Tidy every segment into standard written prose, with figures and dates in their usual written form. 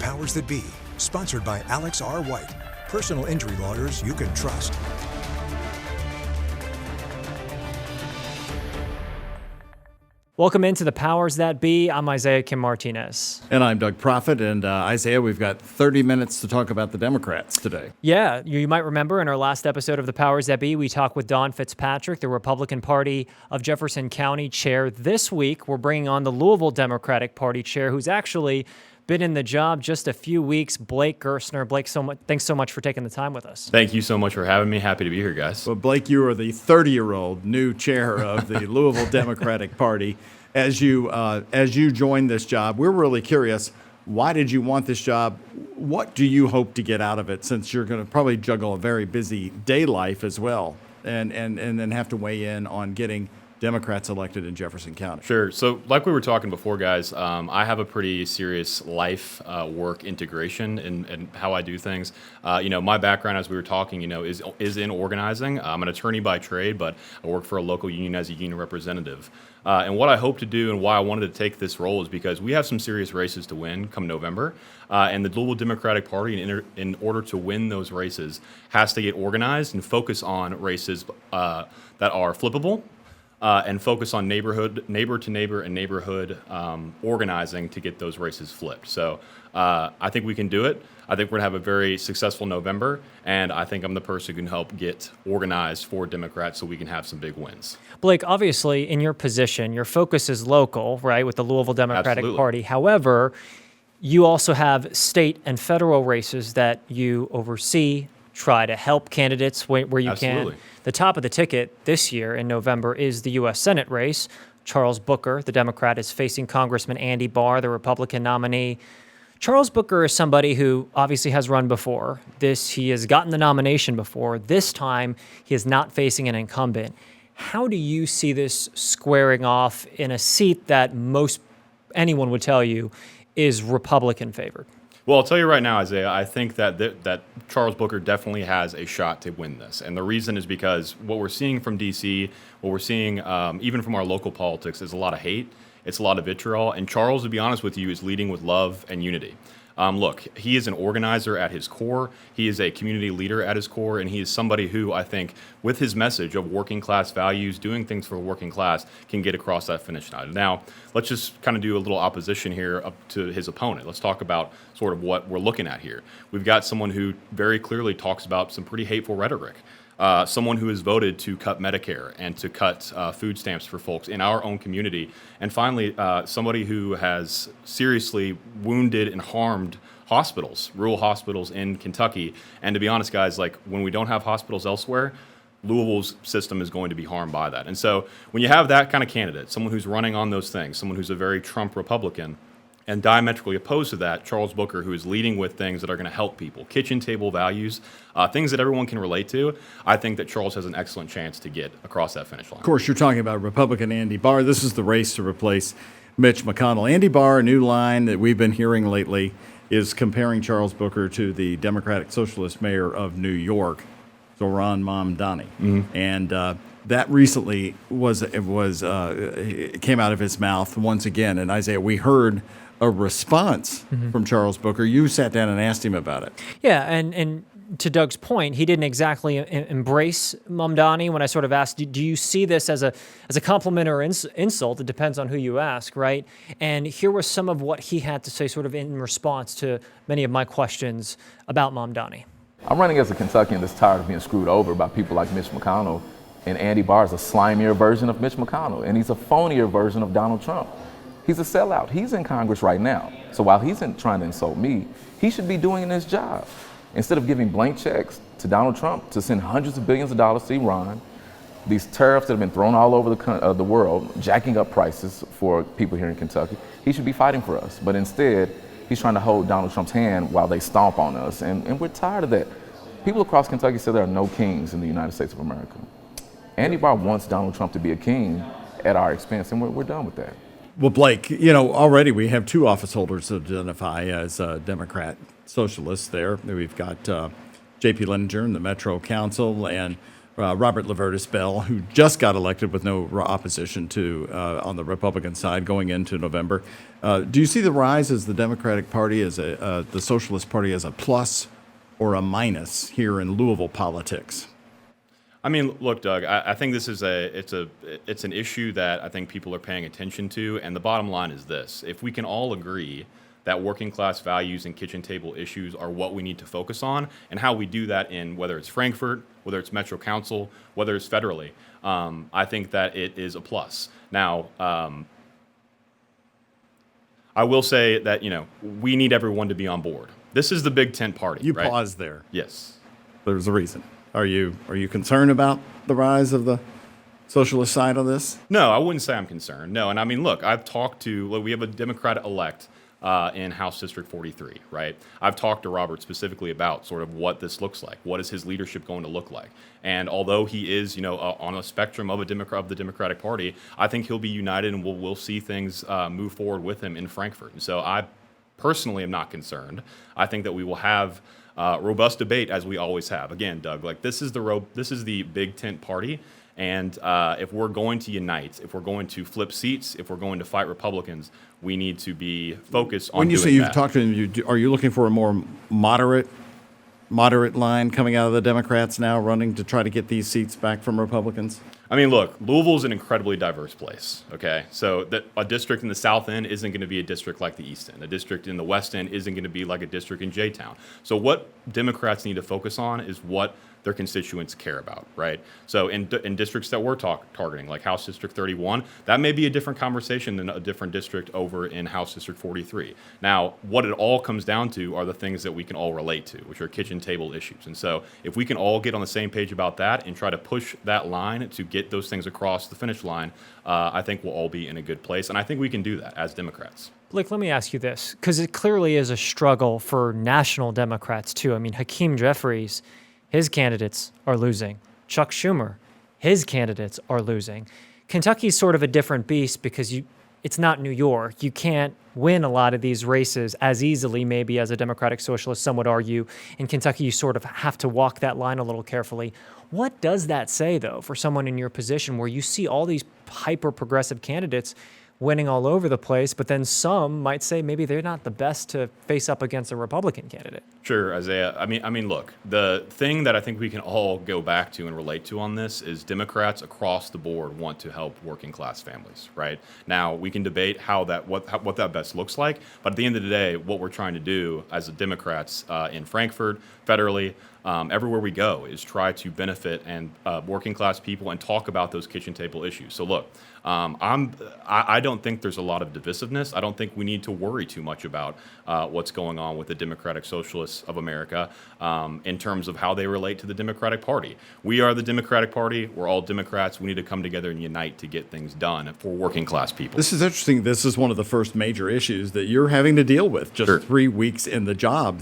Powers That Be, sponsored by Alex R. White, personal injury lawyers you can trust. Welcome into the Powers That Be. I'm Isaiah Kim-Martinez. And I'm Doug Proffitt. And Isaiah, we've got 30 minutes to talk about the Democrats today. Yeah, you might remember in our last episode of the Powers That Be, we talked with Don Fitzpatrick, the Republican Party of Jefferson County chair. This week, we're bringing on the Louisville Democratic Party chair, who's actually been in the job just a few weeks, Blake Gerstner. Blake, thanks so much for taking the time with us. Thank you so much for having me. Happy to be here, guys. Well, Blake, you are the 30-year-old new chair of the Louisville Democratic Party. As you joined this job, we're really curious, why did you want this job? What do you hope to get out of it, since you're going to probably juggle a very busy day life as well, and then have to weigh in on getting Democrats elected in Jefferson County? Sure. So like we were talking before, guys, I have a pretty serious life work integration in how I do things. My background, as we were talking, is in organizing. I'm an attorney by trade, but I work for a local union as a union representative. And what I hope to do and why I wanted to take this role is because we have some serious races to win come November. And the Louisville Democratic Party, in order to win those races, has to get organized and focus on races that are flippable. And focus on neighbor to neighbor and neighborhood organizing to get those races flipped. So I think we can do it. I think we're going to have a very successful November, and I think I'm the person who can help get organized for Democrats so we can have some big wins. Blake, obviously, in your position, your focus is local, right, with the Louisville Democratic Absolutely. Party. However, you also have state and federal races that you oversee, try to help candidates where you Absolutely. can. The top of the ticket this year in November is the U.S. Senate race. Charles Booker, the Democrat, is facing Congressman Andy Barr, the Republican nominee. Charles Booker is somebody who obviously has run before. He has gotten the nomination before. This time, he is not facing an incumbent. How do you see this squaring off in a seat that anyone would tell you is Republican favored? Well, I'll tell you right now, Isaiah, I think that Charles Booker definitely has a shot to win this. And the reason is because what we're seeing from D.C., what we're seeing even from our local politics is a lot of hate. It's a lot of vitriol. And Charles, to be honest with you, is leading with love and unity. Look, he is an organizer at his core. He is a community leader at his core. And he is somebody who, I think, with his message of working class values, doing things for the working class, can get across that finish line. Now, let's just kind of do a little opposition here up to his opponent. Let's talk about sort of what we're looking at here. We've got someone who very clearly talks about some pretty hateful rhetoric. Someone who has voted to cut Medicare and to cut food stamps for folks in our own community. And finally, somebody who has seriously wounded and harmed hospitals, rural hospitals in Kentucky. And to be honest, guys, like when we don't have hospitals elsewhere, Louisville's system is going to be harmed by that. And so when you have that kind of candidate, someone who's running on those things, someone who's a very Trump Republican, and diametrically opposed to that, Charles Booker, who is leading with things that are going to help people, kitchen table values, things that everyone can relate to, I think that Charles has an excellent chance to get across that finish line. Of course, you're talking about Republican Andy Barr. This is the race to replace Mitch McConnell. Andy Barr, a new line that we've been hearing lately, is comparing Charles Booker to the Democratic Socialist mayor of New York, Zohran Mamdani. Mm-hmm. And that recently came out of his mouth once again. And Isaiah, we heard a response from Charles Booker. You sat down and asked him about it. Yeah, and to Doug's point, he didn't exactly embrace Mamdani when I sort of asked, do you see this as a compliment or insult? It depends on who you ask, right? And here was some of what he had to say sort of in response to many of my questions about Mamdani. I'm running as a Kentuckian that's tired of being screwed over by people like Mitch McConnell, and Andy Barr is a slimier version of Mitch McConnell, and he's a phonier version of Donald Trump. He's a sellout. He's in Congress right now. So while he's trying to insult me, he should be doing his job. Instead of giving blank checks to Donald Trump to send hundreds of billions of dollars to Iran, these tariffs that have been thrown all over the world, jacking up prices for people here in Kentucky, he should be fighting for us. But instead, he's trying to hold Donald Trump's hand while they stomp on us. And we're tired of that. People across Kentucky say there are no kings in the United States of America. Andy Barr wants Donald Trump to be a king at our expense, and we're done with that. Well, Blake, already we have two office holders that identify as Democrat Socialists there. We've got J.P. Leninger in the Metro Council and Robert Lavertis Bell, who just got elected with no opposition to on the Republican side going into November. Do you see the rise as the Democratic Party as the Socialist Party as a plus or a minus here in Louisville politics? I mean, look, Doug, I think this is it's an issue that I think people are paying attention to, and the bottom line is this: if we can all agree that working class values and kitchen table issues are what we need to focus on, and how we do that in whether it's Frankfort, whether it's Metro Council, whether it's federally, I think that it is a plus. Now, I will say that we need everyone to be on board. This is the big tent party. You right? paused there. Yes. There's a reason. Are you concerned about the rise of the socialist side on this? No, I wouldn't say I'm concerned. No, and I mean, look, we have a Democrat-elect in House District 43, right? I've talked to Robert specifically about sort of what this looks like. What is his leadership going to look like? And although he is, on a spectrum of the Democratic Party, I think he'll be united, and we'll see things move forward with him in Frankfort. And so I personally am not concerned. I think that we will have robust debate as we always have. Again, Doug, this is the big tent party. And if we're going to unite, if we're going to flip seats, if we're going to fight Republicans, we need to be focused on doing that. When you say you've talked to them, are you looking for a more moderate line coming out of the Democrats now, running to try to get these seats back from Republicans? I mean, look, Louisville's an incredibly diverse place, okay? So a district in the South End isn't going to be a district like the East End. A district in the West End isn't going to be like a district in J-Town. So what Democrats need to focus on is what their constituents care about, right? So in districts that we're targeting, like House District 31, that may be a different conversation than a different district over in House District 43. Now, what it all comes down to are the things that we can all relate to, which are kitchen table issues. And so if we can all get on the same page about that and try to push that line to get those things across the finish line, I think we'll all be in a good place. And I think we can do that as Democrats. Blake, let me ask you this, because it clearly is a struggle for national Democrats, too. I mean, Hakeem Jeffries, his candidates are losing. Chuck Schumer, his candidates are losing. Kentucky's sort of a different beast because it's not New York. You can't win a lot of these races as easily, maybe as a Democratic Socialist, some would argue. In Kentucky, you sort of have to walk that line a little carefully. What does that say, though, for someone in your position where you see all these hyper-progressive candidates winning all over the place, but then some might say maybe they're not the best to face up against a Republican candidate? Sure, Isaiah. I mean, look, the thing that I think we can all go back to and relate to on this is Democrats across the board want to help working class families, right? Now, we can debate what that best looks like, but at the end of the day, what we're trying to do as Democrats in Frankfort, federally, everywhere we go is try to benefit and working class people and talk about those kitchen table issues. So look, I don't think there's a lot of divisiveness. I don't think we need to worry too much about what's going on with the Democratic Socialists of America in terms of how they relate to the Democratic Party. We are the Democratic Party. We're all Democrats. We need to come together and unite to get things done for working class people. This is interesting. This is one of the first major issues that you're having to deal with just 3 weeks in the job.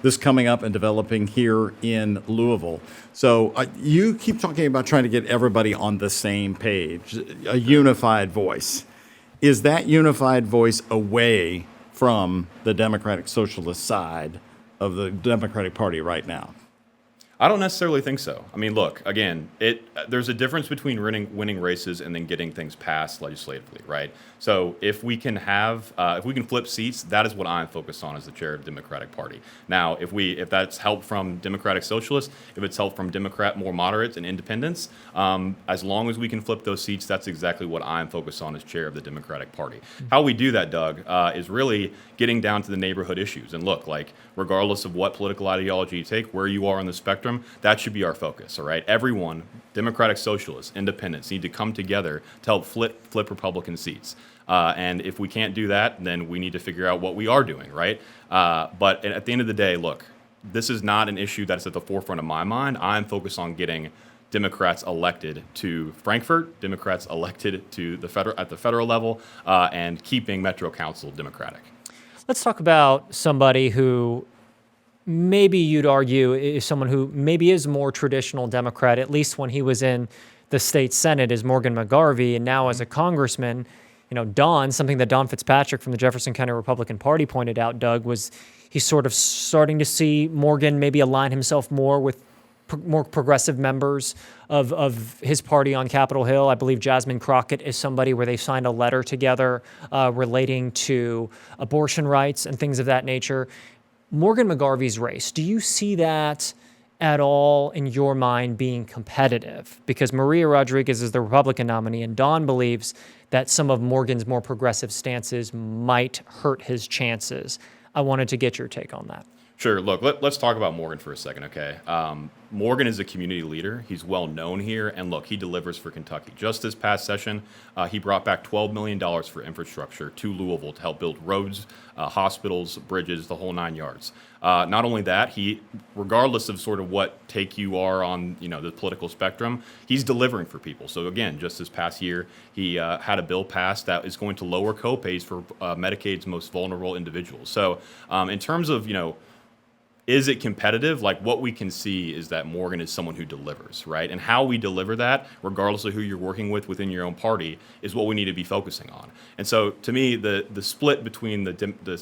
This coming up and developing here in Louisville. So you keep talking about trying to get everybody on the same page, a unified voice. Is that unified voice away from the Democratic Socialist side of the Democratic Party right now? I don't necessarily think so. I mean, look, again, there's a difference between winning races and then getting things passed legislatively, right? So if we can flip seats, that is what I'm focused on as the chair of the Democratic Party. Now, if that's help from Democratic Socialists, if it's help from Democrat more moderates and independents, as long as we can flip those seats, that's exactly what I'm focused on as chair of the Democratic Party. How we do that, Doug, is really getting down to the neighborhood issues. And look, regardless of what political ideology you take, where you are on the spectrum, that should be our focus, all right? Everyone, Democratic Socialists, independents, need to come together to help flip Republican seats. And if we can't do that, then we need to figure out what we are doing, right? But at the end of the day, look, this is not an issue that's at the forefront of my mind. I'm focused on getting Democrats elected to Frankfort, Democrats elected to at the federal level, and keeping Metro Council Democratic. Let's talk about somebody who maybe you'd argue is someone who maybe is more traditional Democrat, at least when he was in the state Senate, is Morgan McGarvey. And now as a congressman, something that Don Fitzpatrick from the Jefferson County Republican Party pointed out, Doug, was he's sort of starting to see Morgan maybe align himself more with more progressive members of his party on Capitol Hill. I believe Jasmine Crockett is somebody where they signed a letter together relating to abortion rights and things of that nature. Morgan McGarvey's race, do you see that at all in your mind being competitive? Because Maria Rodriguez is the Republican nominee, and Don believes that some of Morgan's more progressive stances might hurt his chances. I wanted to get your take on that. Sure. Look, let's talk about Morgan for a second, okay? Morgan is a community leader. He's well known here, and look, he delivers for Kentucky. Just this past session, he brought back $12 million for infrastructure to Louisville to help build roads, hospitals, bridges, the whole 9 yards. Not only that, he, regardless of sort of what take you are on, the political spectrum, he's delivering for people. So again, just this past year, he had a bill passed that is going to lower copays for Medicaid's most vulnerable individuals. So in terms of, is it competitive? Like, what we can see is that Morgan is someone who delivers, right? And how we deliver that, regardless of who you're working with within your own party, is what we need to be focusing on. And so, to me, the split between the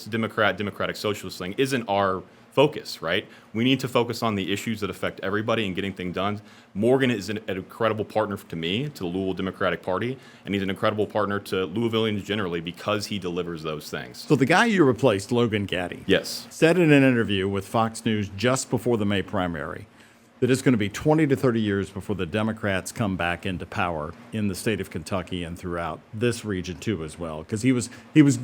Democratic Socialist thing isn't our focus, right? We need to focus on the issues that affect everybody and getting things done. Morgan is an incredible partner to me, to the Louisville Democratic Party, and he's an incredible partner to Louisvillians generally because he delivers those things. So the guy you replaced, Logan Gaddy, Yes. said in an interview with Fox News just before the May primary that it's going to be 20 to 30 years before the Democrats come back into power in the state of Kentucky and throughout this region too as well. Because he was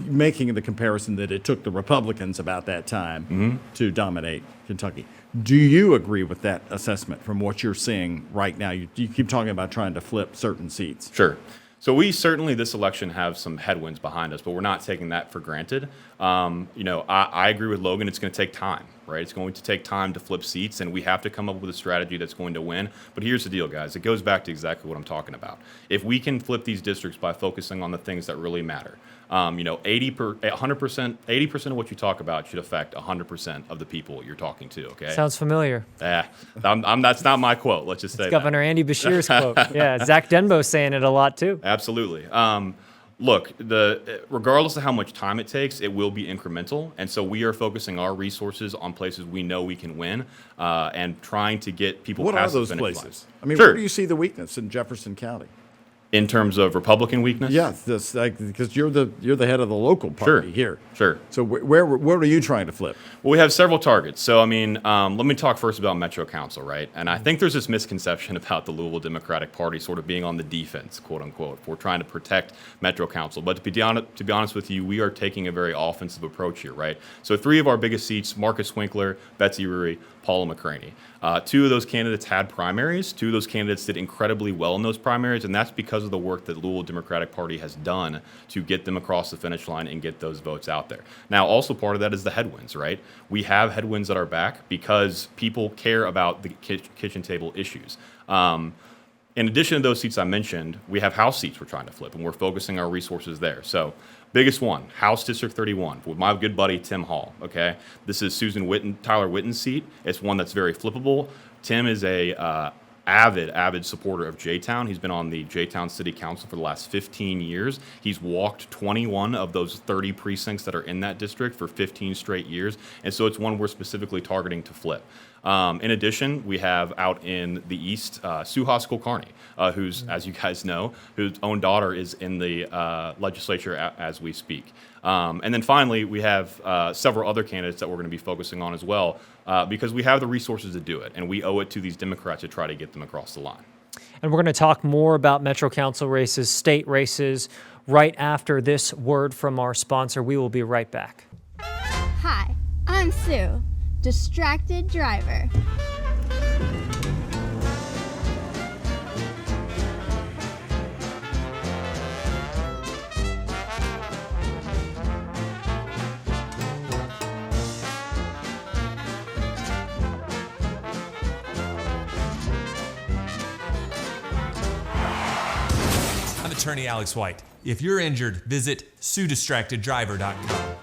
making the comparison that it took the Republicans about that time to dominate Kentucky. Do you agree with that assessment from what you're seeing right now? You keep talking about trying to flip certain seats. Sure. So we certainly this election have some headwinds behind us, but we're not taking that for granted. I agree with Logan. It's going to take time, right? It's going to take time to flip seats, and we have to come up with a strategy that's going to win. But here's the deal, guys. It goes back to exactly what I'm talking about. If we can flip these districts by focusing on the things that really matter, 80% of what you talk about should affect 100% of the people you're talking to. Okay. Sounds familiar. That's not my quote. Let's just say Governor Andy Beshear's quote. Yeah, Zach Denbo's saying it a lot too. Absolutely. Look, regardless of how much time it takes, it will be incremental, and so we are focusing our resources on places we know we can win, and trying to get people. What are past those the finish places? line. I mean, Sure. where do you see the weakness in Jefferson County? In terms of Republican weakness? Yes, because you're the head of the local party here. Sure. So where are you trying to flip? Well, we have several targets. So, let me talk first about Metro Council, right? And I think there's this misconception about the Louisville Democratic Party sort of being on the defense, quote unquote, if we're trying to protect Metro Council. But to be honest with you, we are taking a very offensive approach here, right? So 3 of our biggest seats, Marcus Winkler, Betsy Rury, Paula McCraney. 2 of those candidates had primaries. 2 of those candidates did incredibly well in those primaries, and that's because of the work that Louisville Democratic Party has done to get them across the finish line and get those votes out there. Now, also part of that is the headwinds, right? We have headwinds at our back because people care about the kitchen table issues. In addition to those seats I mentioned, we have House seats we're trying to flip, and we're focusing our resources there. So, biggest one, House District 31, with my good buddy Tim Hall, okay? This is Tyler Witten's seat. It's one that's very flippable. Tim is a avid supporter of J-Town. He's been on the J-Town City Council for the last 15 years. He's walked 21 of those 30 precincts that are in that district for 15 straight years, and so it's one we're specifically targeting to flip. In addition, we have out in the east, Sue Hoskell Carney, who's, as you guys know, whose own daughter is in the legislature as we speak. And then finally, we have several other candidates that we're going to be focusing on as well, because we have the resources to do it, and we owe it to these Democrats to try to get them across the line. And we're going to talk more about Metro Council races, state races, right after this word from our sponsor. We will be right back. Hi, I'm Sue, distracted driver. I'm attorney Alex White. If you're injured, visit SueDistractedDriver.com.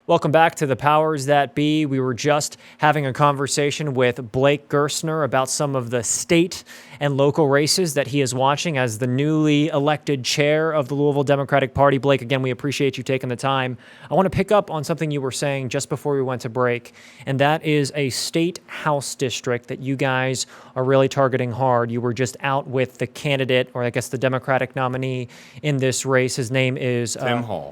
Welcome back to the Powers That Be. We were just having a conversation with Blake Gerstner about some of the state and local races that he is watching as the newly elected chair of the Louisville Democratic Party. Blake, again, we appreciate you taking the time. I want to pick up on something you were saying just before we went to break, and that is a state house district that you guys are really targeting hard. You were just out with the candidate, or I guess the Democratic nominee in this race. His name is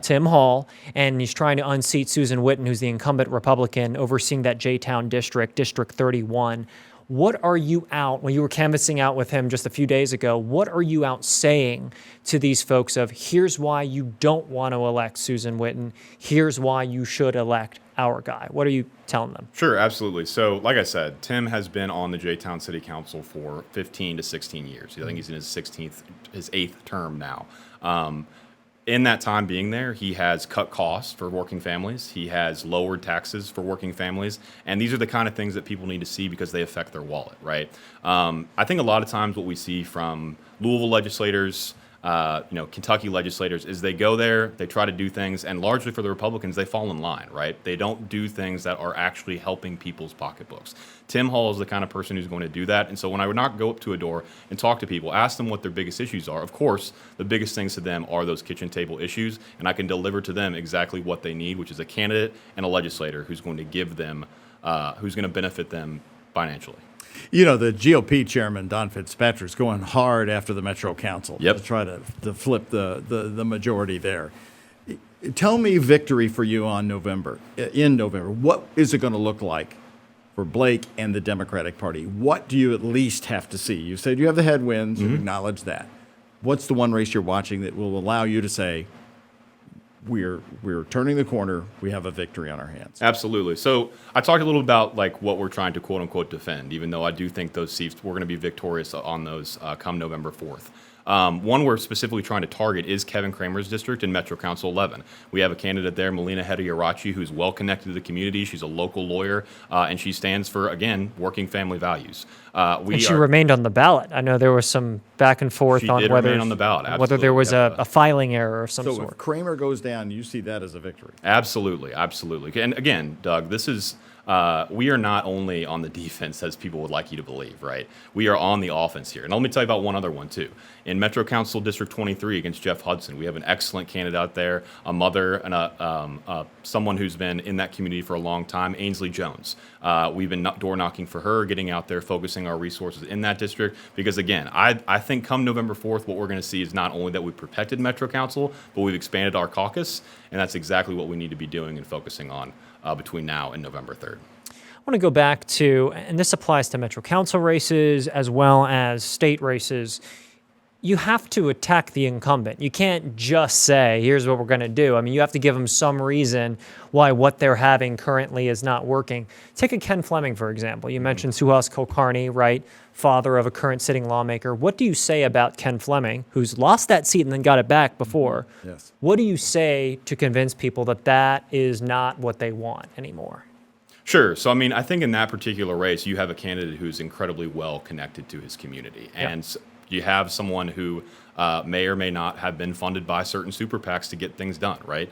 Tim Hall, and he's trying to unseat Susan Whitten, who's the incumbent Republican overseeing that J-Town district, District 31. What are you out, when you were canvassing out with him just a few days ago, what are you out saying to these folks of, here's why you don't want to elect Susan Whitten, here's why you should elect our guy? What are you telling them? Sure, absolutely. So, like I said, Tim has been on the J-Town City Council for 15 to 16 years. I think he's in his 8th term now. In that time being there, he has cut costs for working families. He has lowered taxes for working families. And these are the kind of things that people need to see because they affect their wallet, right? I think a lot of times what we see from Louisville legislators, Kentucky legislators, is they go there, they try to do things, and largely for the Republicans, they fall in line, right? They don't do things that are actually helping people's pocketbooks. Tim Hall is the kind of person who's going to do that, and so when I would not go up to a door and talk to people, ask them what their biggest issues are, of course, the biggest things to them are those kitchen table issues, and I can deliver to them exactly what they need, which is a candidate and a legislator who's going to give them, who's going to benefit them financially. You know, the GOP chairman, Don Fitzpatrick's going hard after the Metro Council to try to flip the majority there. Tell me victory for you in November. What is it going to look like for Blake and the Democratic Party? What do you at least have to see? You said you have the headwinds, you acknowledge that. What's the one race you're watching that will allow you to say, we're turning the corner, we have a victory on our hands? Absolutely. So I talked a little about like what we're trying to quote unquote defend, even though I do think those seats, we're going to be victorious on those come November 4th. One we're specifically trying to target is Kevin Kramer's district in Metro Council 11. We have a candidate there, Melina Hedayarachi, who's well connected to the community. She's a local lawyer, and she stands for, again, working family values. She remained on the ballot. I know there was some back and forth on whether there was a filing error of some sort. So if Kramer goes down, you see that as a victory? Absolutely, absolutely. And again, Doug, this is... we are not only on the defense as people would like you to believe, right? We are on the offense here. And let me tell you about one other one, too. In Metro Council District 23 against Jeff Hudson, we have an excellent candidate out there, a mother and someone who's been in that community for a long time, Ainsley Jones. We've been door knocking for her, getting out there, focusing our resources in that district. Because, again, I think come November 4th, what we're going to see is not only that we've protected Metro Council, but we've expanded our caucus. And that's exactly what we need to be doing and focusing on between now and November 3rd. I want to go back to, and this applies to Metro Council races as well as state races, you have to attack the incumbent. You can't just say, here's what we're going to do. I mean, you have to give them some reason why what they're having currently is not working. Take a Ken Fleming, for example. You mentioned Suhas Kulkarni, right? Father of a current sitting lawmaker. What do you say about Ken Fleming, who's lost that seat and then got it back before? Yes. What do you say to convince people that that is not what they want anymore? Sure. So, I mean, I think in that particular race, you have a candidate who's incredibly well connected to his community. And you have someone who may or may not have been funded by certain super PACs to get things done, right?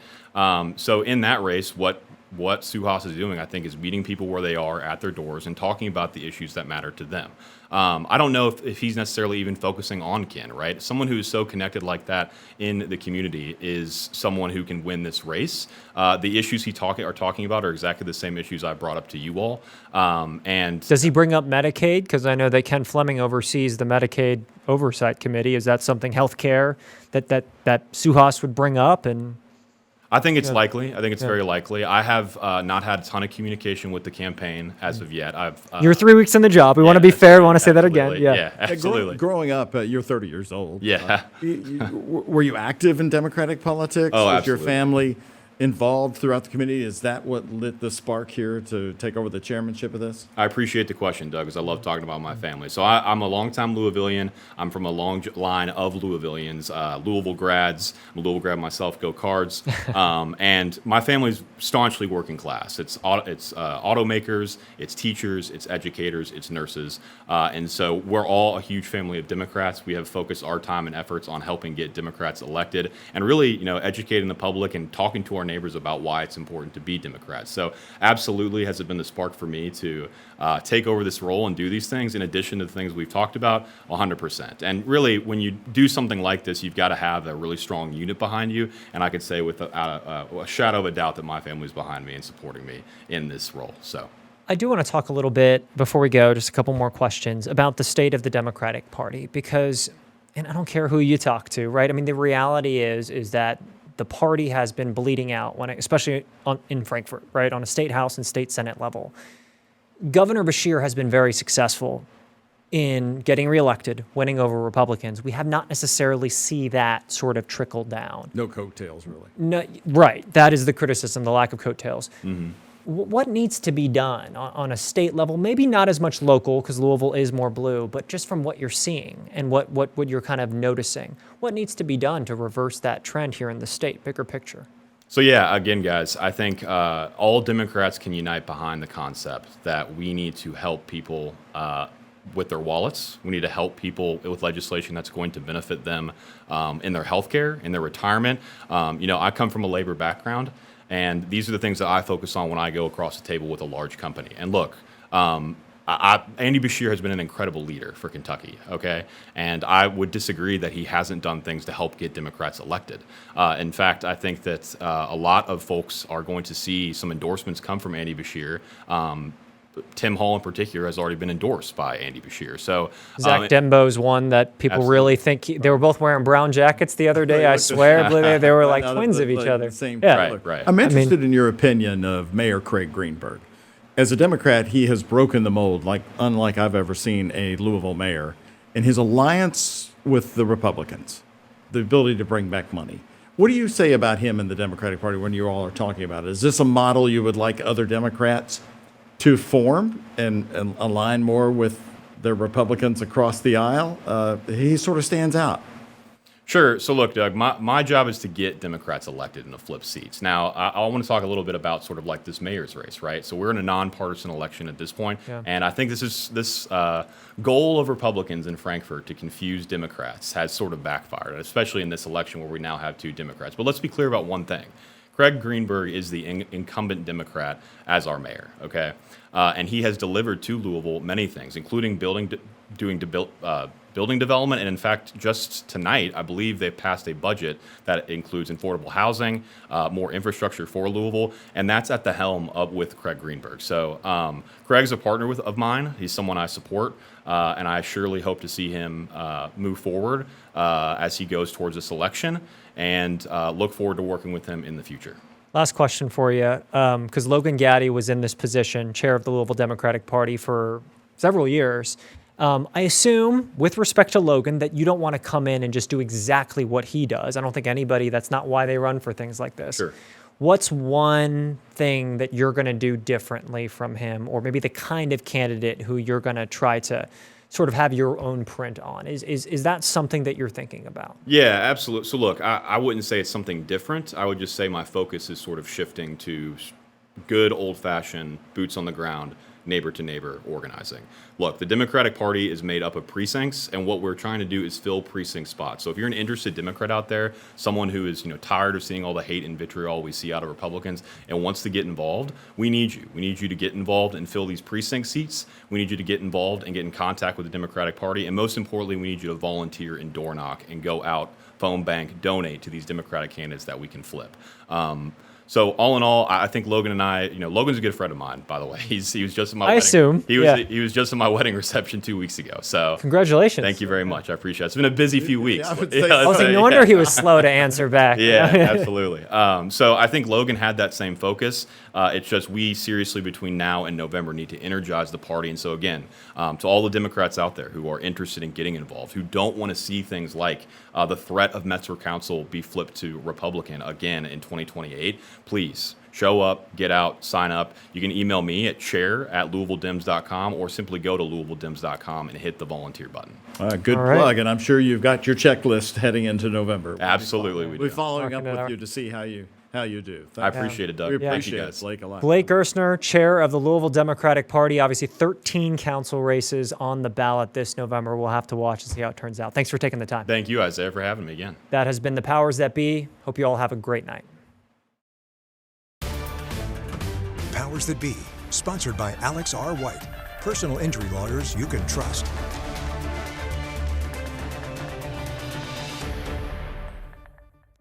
So in that race, what Suhas is doing, I think, is meeting people where they are at their doors and talking about the issues that matter to them. I don't know if he's necessarily even focusing on Ken, right? Someone who is so connected like that in the community is someone who can win this race. The issues are talking about are exactly the same issues I brought up to you all. And does he bring up Medicaid? Because I know that Ken Fleming oversees the Medicaid Oversight Committee. Is that something, healthcare, that Suhas would bring up? And I think it's likely. I think it's very likely. I have not had a ton of communication with the campaign as of yet. You're 3 weeks in the job. We want to be fair. We want to say that again. Yeah, absolutely. Growing up, you're 30 years old. Yeah. Were you active in Democratic politics? Oh, Was absolutely. your family involved throughout the community? Is that what lit the spark here to take over the chairmanship of this? I appreciate the question, Doug, because I love talking about my family. So I'm a longtime Louisvillian. I'm from a long line of Louisvillians, Louisville grads. I'm a Louisville grad myself, go Cards. And my family's staunchly working class. It's automakers, it's teachers, it's educators, it's nurses. And so we're all a huge family of Democrats. We have focused our time and efforts on helping get Democrats elected and really, educating the public and talking to our our neighbors about why it's important to be Democrats. So absolutely has it been the spark for me to take over this role and do these things in addition to the things we've talked about 100%. And really, when you do something like this, you've got to have a really strong unit behind you. And I could say without a shadow of a doubt that my family's behind me and supporting me in this role. So I do want to talk a little bit before we go, just a couple more questions about the state of the Democratic Party, because, and I don't care who you talk to, right? I mean, the reality is that the party has been bleeding out, especially in Frankfurt, right, on a state house and state senate level. Governor Beshear has been very successful in getting reelected, winning over Republicans. We have not necessarily see that sort of trickle down. No coattails, really. No, right. That is the criticism, the lack of coattails. What needs to be done on a state level? Maybe not as much local, because Louisville is more blue, but just from what you're seeing and what you're kind of noticing, what needs to be done to reverse that trend here in the state, bigger picture? So yeah, again, guys, I think all Democrats can unite behind the concept that we need to help people with their wallets. We need to help people with legislation that's going to benefit them in their health care, in their retirement. I come from a labor background, and these are the things that I focus on when I go across the table with a large company. And look, Andy Beshear has been an incredible leader for Kentucky, okay? And I would disagree that he hasn't done things to help get Democrats elected. In fact, I think that a lot of folks are going to see some endorsements come from Andy Beshear. Tim Hall in particular has already been endorsed by Andy Beshear. So Zach Dembo's one that people absolutely. Really think they were both wearing brown jackets the other day. I swear they were like twins of each other. Same Yeah. color. Right. I'm interested in your opinion of Mayor Craig Greenberg. As a Democrat, he has broken the mold, unlike I've ever seen a Louisville mayor, in his alliance with the Republicans, the ability to bring back money. What do you say about him in the Democratic Party when you all are talking about it? Is this a model you would like other Democrats to form and align more with the Republicans across the aisle? He sort of stands out. Sure. So look, Doug, my job is to get Democrats elected and to flip seats. Now, I want to talk a little bit about sort of like this mayor's race, right? So we're in a nonpartisan election at this point, and I think this goal of Republicans in Frankfurt to confuse Democrats has sort of backfired, especially in this election where we now have two Democrats. But let's be clear about one thing. Craig Greenberg is the incumbent Democrat as our mayor, okay? And he has delivered to Louisville many things, including building development. And in fact, just tonight, I believe they passed a budget that includes affordable housing, more infrastructure for Louisville, and that's at the helm with Craig Greenberg. So Craig's a partner of mine. He's someone I support, and I surely hope to see him move forward as he goes towards this election, and look forward to working with him in the future. Last question for you, because Logan Gaddy was in this position, chair of the Louisville Democratic Party for several years. I assume, with respect to Logan, that you don't want to come in and just do exactly what he does. I don't think that's not why they run for things like this. Sure. What's one thing that you're going to do differently from him, or maybe the kind of candidate who you're going to try to sort of have your own print on? Is that something that you're thinking about? Yeah, absolutely. So look, I wouldn't say it's something different. I would just say my focus is sort of shifting to good old-fashioned boots on the ground, neighbor-to-neighbor organizing. Look, the Democratic Party is made up of precincts, and what we're trying to do is fill precinct spots. So if you're an interested Democrat out there, someone who is tired of seeing all the hate and vitriol we see out of Republicans and wants to get involved, we need you. We need you to get involved and fill these precinct seats. We need you to get involved and get in contact with the Democratic Party, and most importantly, we need you to volunteer and door knock and go out, phone bank, donate to these Democratic candidates that we can flip. So all in all, I think Logan and I, Logan's a good friend of mine, by the way. He was just in my wedding. Assume. He was just in my wedding reception 2 weeks ago. So congratulations. Thank you very much. I appreciate it. It's been a busy few weeks. I would I was like, no wonder he was slow to answer back. Yeah, absolutely. So I think Logan had that same focus. It's just we seriously between now and November need to energize the party. And so again, to all the Democrats out there who are interested in getting involved, who don't want to see things like the threat of Metro Council be flipped to Republican again in 2028, please show up, get out, sign up. You can email me at chair@louisvilledems.com or simply go to louisvilledems.com and hit the volunteer button. Good All right. plug, and I'm sure you've got your checklist heading into November. Absolutely, we We're do. following up Marking it with out. you to see how you do. I appreciate it, Doug. We Thank appreciate you it, guys. Blake, a lot. Blake Gerstner, chair of the Louisville Democratic Party. Obviously, 13 council races on the ballot this November. We'll have to watch and see how it turns out. Thanks for taking the time. Thank you, Isaiah, for having me again. That has been the Powers That Be. Hope you all have a great night. powers that be. Sponsored by Alex R. White. Personal injury lawyers you can trust.